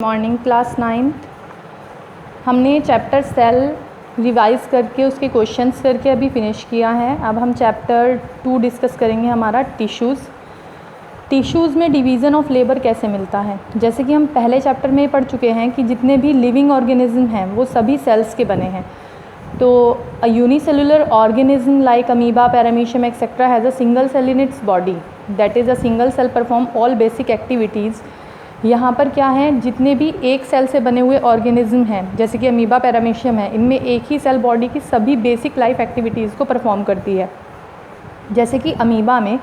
Morning class 9 हमने chapter cell revise करके उसके क्वेश्चंस करके अभी फिनिश किया है। अब हम चैप्टर 2 डिस्कस करेंगे, हमारा टिश्यूज़ में डिवीज़न ऑफ लेबर कैसे मिलता है। जैसे कि हम पहले चैप्टर में पढ़ चुके हैं कि जितने भी लिविंग ऑर्गेनिज्म हैं वो सभी सेल्स के बने हैं। तो a unicellular organism like amoeba, paramecium etcetera has a single cell in its body, that is a single cell perform all basic activities. यहाँ पर क्या है, जितने भी एक सेल से बने हुए ऑर्गेनिज्म हैं जैसे कि अमीबा, पैरामीशियम है, इनमें एक ही सेल बॉडी की सभी बेसिक लाइफ एक्टिविटीज़ को परफॉर्म करती है। जैसे कि अमीबा में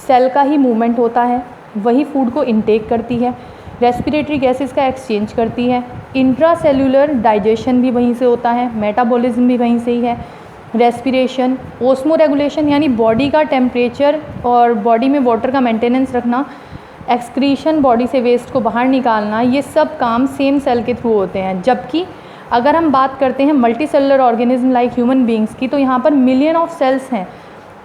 सेल का ही मूवमेंट होता है, वही फूड को इनटेक करती है, रेस्पिरेटरी गैसेस का एक्सचेंज करती है, इंट्रासेल्यूलर डाइजेशन भी वहीं से होता है, मेटाबॉलिज्म भी वहीं से ही है, रेस्पिरेशन, ओस्मो रेगुलेशन यानी बॉडी का टेम्परेचर और बॉडी में वाटर का मेंटेनेंस रखना, एक्सक्रीशन बॉडी से वेस्ट को बाहर निकालना, ये सब काम सेम सेल के थ्रू होते हैं। जबकि अगर हम बात करते हैं multi cellular organism like human beings की, तो यहाँ पर मिलियन ऑफ सेल्स हैं।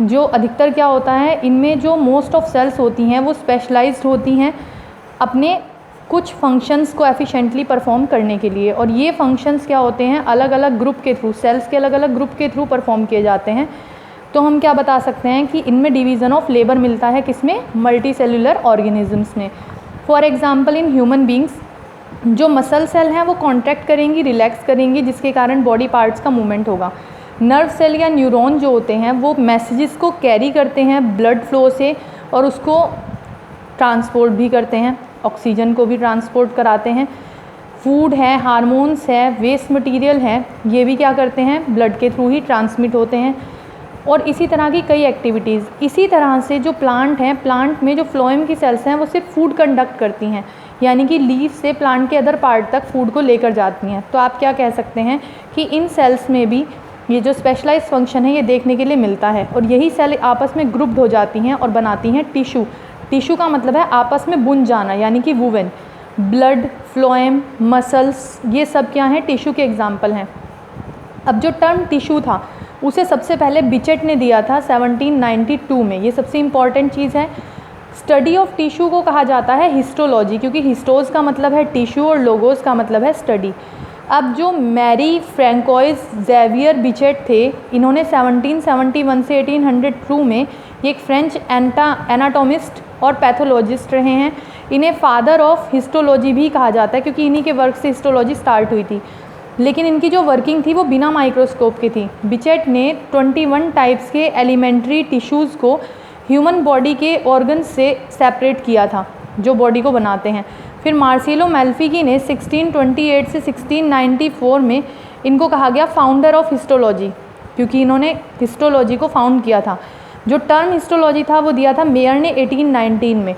जो अधिकतर क्या होता है, इनमें जो मोस्ट ऑफ सेल्स होती हैं वो स्पेशलाइज्ड होती हैं अपने कुछ फंक्शंस को एफिशिएंटली परफॉर्म करने के लिए। और ये फंक्शंस क्या होते हैं, अलग अलग ग्रुप के थ्रू, सेल्स के अलग अलग ग्रुप के थ्रू परफॉर्म किए जाते हैं। तो हम क्या बता सकते हैं कि इनमें डिवीज़न ऑफ लेबर मिलता है, किसमें, मल्टी सेलुलर ऑर्गेनिजम्स में। For example in human beings जो मसल सेल हैं वो कॉन्ट्रैक्ट करेंगी, रिलैक्स करेंगी, जिसके कारण बॉडी पार्ट्स का मूवमेंट होगा। नर्व सेल या न्यूरॉन जो होते हैं वो मैसेजेस को कैरी करते हैं ब्लड फ्लो से और उसको ट्रांसपोर्ट भी करते हैं, ऑक्सीजन को भी ट्रांसपोर्ट कराते हैं। फूड है, हार्मोन्स है, वेस्ट मटेरियल है, ये भी क्या करते हैं, ब्लड के थ्रू ही ट्रांसमिट होते हैं। और इसी तरह की कई एक्टिविटीज़। इसी तरह से जो प्लांट हैं, प्लांट में जो फ्लोएम की सेल्स हैं वो सिर्फ फूड कंडक्ट करती हैं, यानी कि लीफ से प्लांट के अदर पार्ट तक फूड को लेकर जाती हैं। तो आप क्या कह सकते हैं कि इन सेल्स में भी ये जो स्पेशलाइज्ड फंक्शन है ये देखने के लिए मिलता है। और यही सेल आपस में ग्रुप्ड हो जाती हैं और बनाती हैं टिश्यू। टिश्यू का मतलब है आपस में बुन जाना, यानी कि वुवन। ब्लड, फ्लोएम, मसल्स, ये सब क्या हैं, टिश्यू के एग्जाम्पल हैं। अब जो टर्म टिश्यू था उसे सबसे पहले बिचेट ने दिया था 1792 में। ये सबसे इम्पॉर्टेंट चीज़ है। स्टडी ऑफ टिश्यू को कहा जाता है हिस्टोलॉजी, क्योंकि हिस्टोज का मतलब है टिश्यू और लोगोस का मतलब है स्टडी। अब जो मैरी फ्रैंकोइस जेवियर बिचेट थे, इन्होंने 1771 से 1802 में ये एक फ्रेंच एनाटोमिस्ट और पैथोलॉजिस्ट रहे हैं। इन्हें फादर ऑफ हिस्टोलॉजी भी कहा जाता है, क्योंकि इन्हीं के वर्क से हिस्टोलॉजी स्टार्ट हुई थी। लेकिन इनकी जो वर्किंग थी वो बिना माइक्रोस्कोप की थी। बिचेट ने 21 टाइप्स के एलिमेंट्री टिश्यूज़ को ह्यूमन बॉडी के ऑर्गन्स से सेपरेट किया था, जो बॉडी को बनाते हैं। फिर मार्सेलो मेल्फिकी ने 1628 से 1694 में इनको कहा गया फाउंडर ऑफ हिस्टोलॉजी, क्योंकि इन्होंने हिस्टोलॉजी को फाउंड किया था। जो टर्म हिस्टोलॉजी था वो दिया था मेयर ने 1819 में।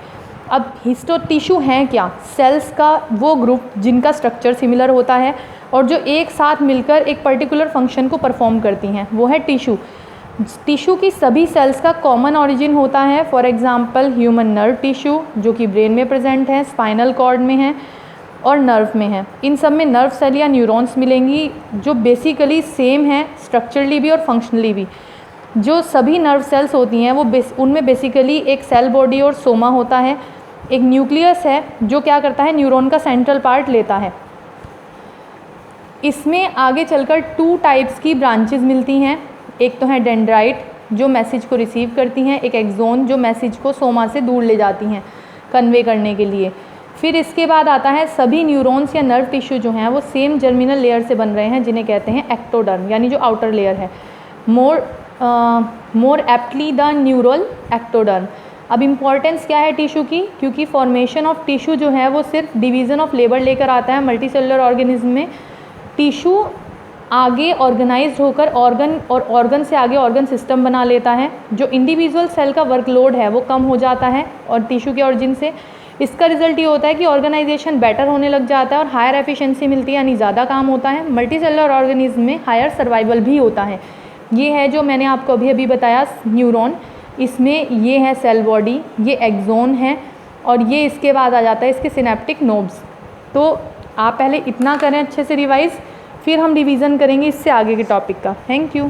अब टिश्यू हैं क्या, सेल्स का वो ग्रुप जिनका स्ट्रक्चर सिमिलर होता है और जो एक साथ मिलकर एक पर्टिकुलर फंक्शन को परफॉर्म करती हैं, वो है टिश्यू। टिश्यू की सभी सेल्स का कॉमन ऑरिजिन होता है। For example human nerve tissue जो कि ब्रेन में प्रेजेंट है, स्पाइनल कॉर्ड में है और नर्व में है। इन सब में नर्व सेल या न्यूरॉन्स मिलेंगी जो बेसिकली सेम है स्ट्रक्चरली भी और फंक्शनली भी। जो सभी नर्व सेल्स होती हैं वो उनमें बेसिकली एक सेल बॉडी और सोमा होता है। एक न्यूक्लियस है जो क्या करता है, न्यूरॉन का सेंट्रल पार्ट लेता है। इसमें आगे चलकर 2 टाइप्स की ब्रांचेस मिलती हैं। एक तो है डेंड्राइट जो मैसेज को रिसीव करती हैं, एक एक्सोन जो मैसेज को सोमा से दूर ले जाती हैं कन्वे करने के लिए। फिर इसके बाद आता है सभी न्यूरॉन्स या नर्व टिश्यू जो हैं वो सेम जर्मिनल लेयर से बन रहे हैं, जिन्हें कहते हैं एक्टोडर्म, यानी जो आउटर लेयर है। मोर एप्टली द न्यूरल एक्टोडर्म। अब इम्पॉर्टेंस क्या है टिश्यू की, क्योंकि फॉर्मेशन ऑफ टिश्यू जो है वो सिर्फ डिवीज़न ऑफ लेबर लेकर आता है मल्टी सेलुलर ऑर्गेनिज्म में। टिश्यू आगे ऑर्गेनाइज्ड होकर ऑर्गन और ऑर्गन से आगे ऑर्गन सिस्टम बना लेता है। जो इंडिविजुअल सेल का वर्कलोड है वो कम हो जाता है और टिश्यू के ऑरिजिन से। इसका रिजल्ट ये होता है कि ऑर्गेनाइजेशन बेटर होने लग जाता है और हायर एफिशिएंसी मिलती है, यानी ज़्यादा काम होता है। मल्टी सेलुलर ऑर्गेनिज्म में हायर सर्वाइवल भी होता है। ये है जो मैंने आपको अभी बताया न्यूरॉन, इसमें ये है सेल बॉडी, ये एक्सोन है और ये इसके बाद आ जाता है इसके सिनेप्टिक नोब्स। तो आप पहले इतना करें अच्छे से रिवाइज़, फिर हम रिवीजन करेंगे इससे आगे के टॉपिक का। Thank you.